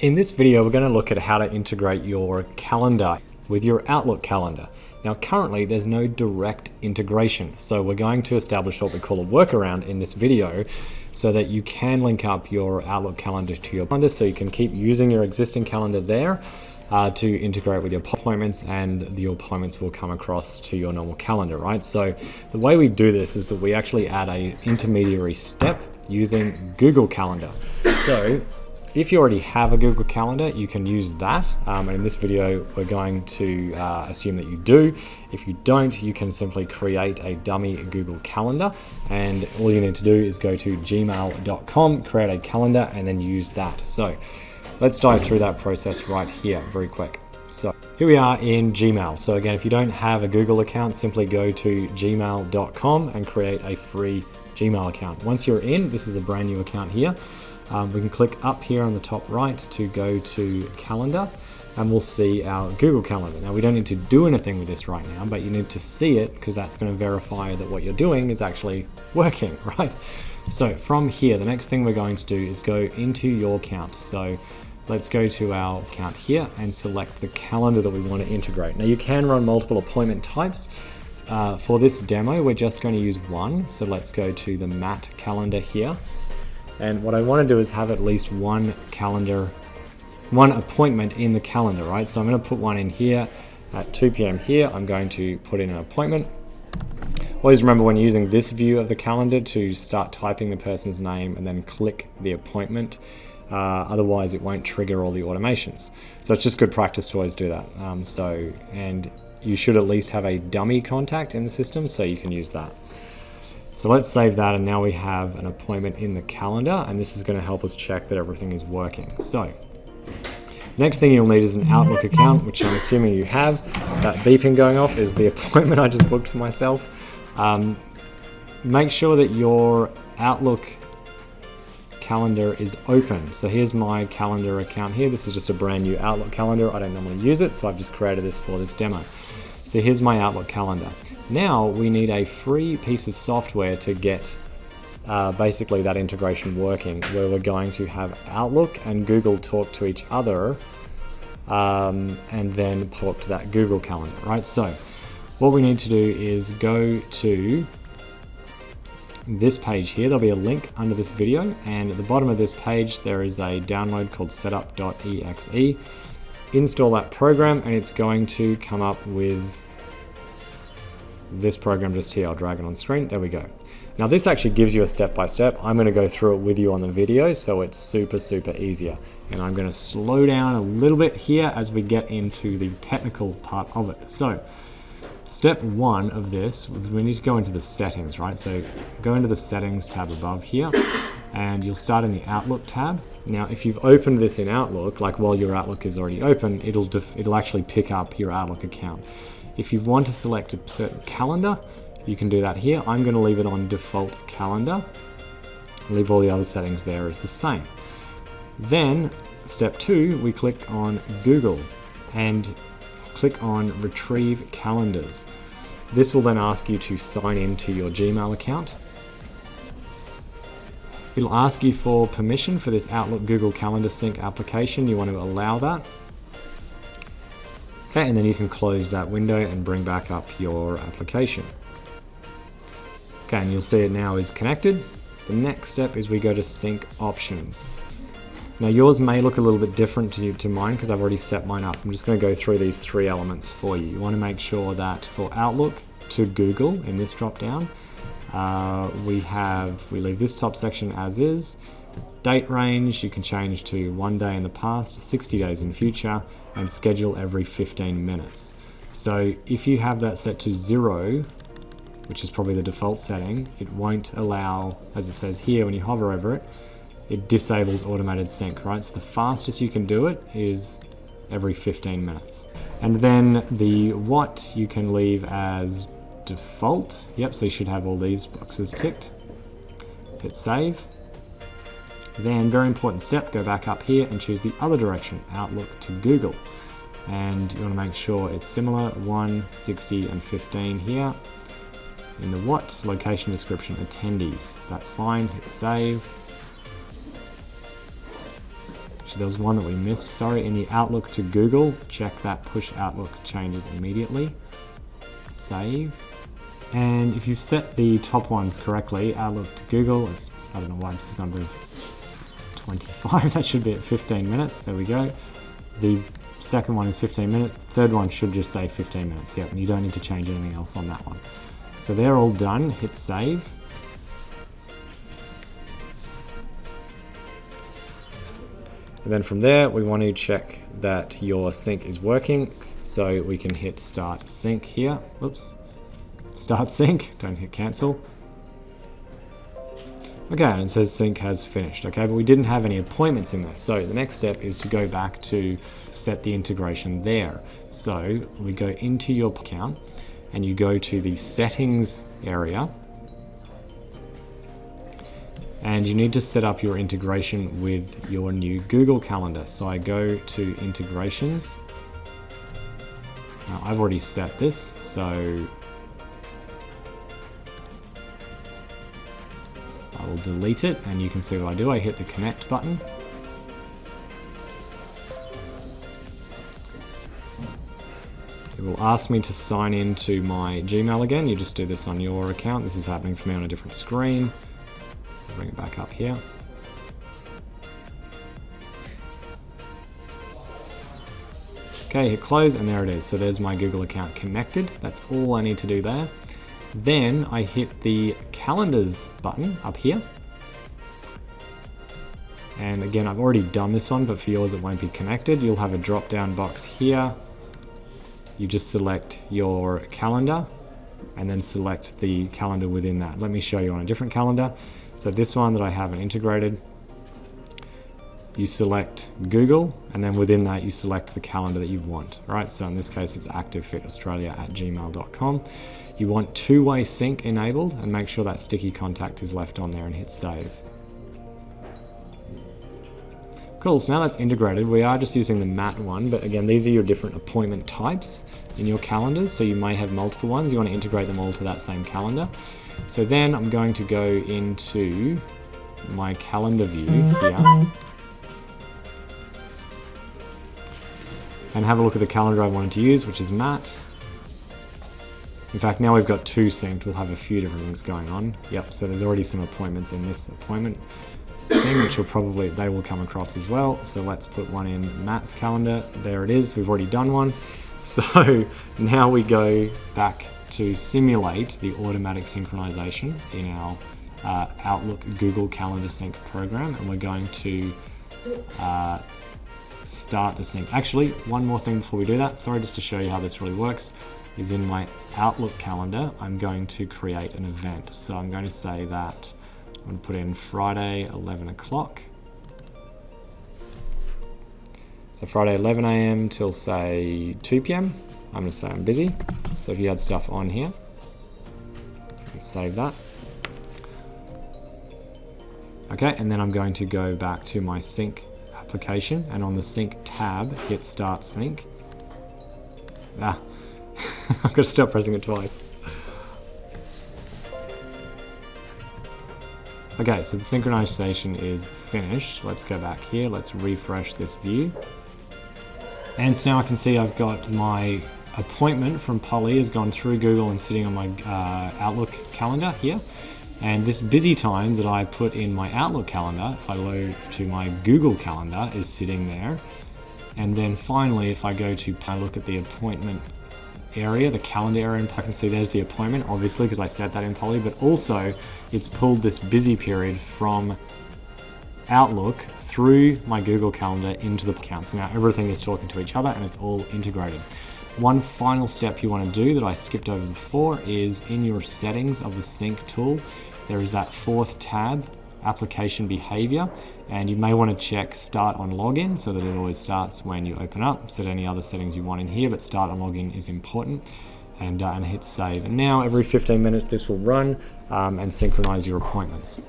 In this video, we're going to look at how to integrate your calendar with your Outlook calendar. Now, currently, there's no direct integration. So we're going to establish what we call a workaround in this video so that you can link up your Outlook calendar to your calendar so you can keep using your existing calendar there to integrate with your appointments, and your appointments will come across to your normal calendar, right? So the way we do this is that we actually add an intermediary step using Google Calendar. So if you already have a Google Calendar, you can use that. And in this video, we're going to assume that you do. If you don't, you can simply create a dummy Google Calendar. And all you need to do is go to gmail.com, create a calendar, and then use that. So let's dive through that process right here, very quick. So here we are in Gmail. So again, if you don't have a Google account, simply go to gmail.com and create a free Gmail account. Once you're in, this is a brand new account here. We can click up here on the top right to go to calendar, and we'll see our Google Calendar. Now, we don't need to do anything with this right now, but you need to see it because that's going to verify that what you're doing is actually working, right? So from here, the next thing we're going to do is go into your account. So let's go to our account here and select the calendar that we want to integrate. Now, you can run multiple appointment types. For this demo, we're just going to use one. So let's go to the Matte calendar here. And what I want to do is have at least one appointment in the calendar, right? So I'm going to put one in here at 2 p.m. here. I'm going to put in an appointment. Always remember when using this view of the calendar to start typing the person's name and then click the appointment. Otherwise, it won't trigger all the automations. So it's just good practice to always do that. And you should at least have a dummy contact in the system so you can use that. So let's save that, and now we have an appointment in the calendar, and this is going to help us check that everything is working. So next thing you'll need is an Outlook account, which I'm assuming you have. That beeping going off is the appointment I just booked for myself. Make sure that your Outlook calendar is open. So here's my calendar account here. This is just a brand new Outlook calendar. I don't normally use it, so I've just created this for this demo. So here's my Outlook calendar. Now we need a free piece of software to get basically that integration working, where we're going to have Outlook and Google talk to each other and then talk to that Google Calendar, right? So what we need to do is go to this page here. There'll be a link under this video, and at the bottom of this page there is a download called setup.exe. Install that program, and it's going to come up with this program just here. I'll drag it on screen. There we go. Now this actually gives you a step-by-step. I'm going to go through it with you on the video, so it's super easier. And I'm going to slow down a little bit here as we get into the technical part of it. So step one of this, we need to go into the settings, right? So go into the settings tab above here, and you'll start in the Outlook tab. Now, if you've opened this in Outlook, like while your Outlook is already open, it'll actually pick up your Outlook account. If you want to select a certain calendar, you can do that here. I'm going to leave it on default calendar. Leave all the other settings there as the same. Then, step two, we click on Google and click on Retrieve Calendars. This will then ask you to sign into your Gmail account. It'll ask you for permission for this Outlook Google Calendar Sync application. You want to allow that. Okay, and then you can close that window and bring back up your application. Okay, and you'll see it now is connected. The next step is we go to Sync Options. Now yours may look a little bit different to mine because I've already set mine up. I'm just going to go through these three elements for you. You want to make sure that for Outlook to Google in this drop down, we leave this top section as is. Date range, you can change to 1 day in the past, 60 days in future, and schedule every 15 minutes. So if you have that set to 0, which is probably the default setting, it won't allow, as it says here, when you hover over it, it disables automated sync, right? So the fastest you can do it is every 15 minutes. And then the what you can leave as default. Yep, so you should have all these boxes ticked. Hit save. Then, very important step, go back up here and choose the other direction, Outlook to Google. And you want to make sure it's similar, 1, 60, and 15 here. In the what, location description, attendees. That's fine, hit save. Actually, there was one that we missed, sorry. In the Outlook to Google, check that push Outlook changes immediately. Save. And if you've set the top ones correctly, Outlook to Google, I don't know why this is going to be 25, that should be at 15 minutes, there we go. The second one is 15 minutes, the third one should just say 15 minutes, yep, and you don't need to change anything else on that one. So they're all done, hit save. And then from there, we want to check that your sync is working, so we can hit start sync here, oops. Start sync, don't hit cancel. Okay, and it says sync has finished, okay, but we didn't have any appointments in there. So the next step is to go back to set the integration there. So we go into your account and you go to the settings area and you need to set up your integration with your new Google Calendar. So I go to integrations. Now I've already set this, so I will delete it and you can see what I do. I hit the connect button. It will ask me to sign into my Gmail again. You just do this on your account. This is happening for me on a different screen. I'll bring it back up here. Okay, hit close and there it is. So there's my Google account connected. That's all I need to do there. Then I hit the calendars button up here. And again, I've already done this one, but for yours it won't be connected. You'll have a drop down box here. You just select your calendar and then select the calendar within that. Let me show you on a different calendar. So this one that I haven't integrated, you select Google, and then within that you select the calendar that you want. All right, so in this case it's activefitaustralia@gmail.com. You want two-way sync enabled and make sure that sticky contact is left on there and hit save. Cool, so now that's integrated. We are just using the matte one, but again, these are your different appointment types in your calendars, so you may have multiple ones. You want to integrate them all to that same calendar. So then I'm going to go into my calendar view here and have a look at the calendar I wanted to use, which is matte. In fact, now we've got two synced, we'll have a few different things going on. Yep, so there's already some appointments in this appointment thing, which they will come across as well. So let's put one in Matt's calendar. There it is, we've already done one. So now we go back to simulate the automatic synchronization in our Outlook Google Calendar Sync program, and we're going to start the sync. Actually, one more thing before we do that, sorry, just to show you how this really works, is in my Outlook calendar, I'm going to create an event. So I'm going to say that I'm going to put in Friday 11 o'clock. So Friday 11 a.m. till say 2 p.m. I'm going to say I'm busy. So if you had stuff on here, save that. Okay, and then I'm going to go back to my sync application, and on the sync tab, hit start sync. I've got to stop pressing it twice. Okay, so the synchronization is finished. Let's go back here. Let's refresh this view. And so now I can see I've got my appointment from Polly has gone through Google and sitting on my Outlook calendar here. And this busy time that I put in my Outlook calendar, if I go to my Google calendar, is sitting there. And then finally, if I go to look at the appointment area, the calendar area, and I can see there's the appointment, obviously, because I set that in Polly, but also it's pulled this busy period from Outlook through my Google Calendar into the account. So now everything is talking to each other and it's all integrated. One final step you want to do that I skipped over before is in your settings of the sync tool, there is that fourth tab, application behavior, and you may want to check start on login so that it always starts when you open up. Set any other settings you want in here, but start on login is important, and hit save. And now every 15 minutes this will run and synchronize your appointments.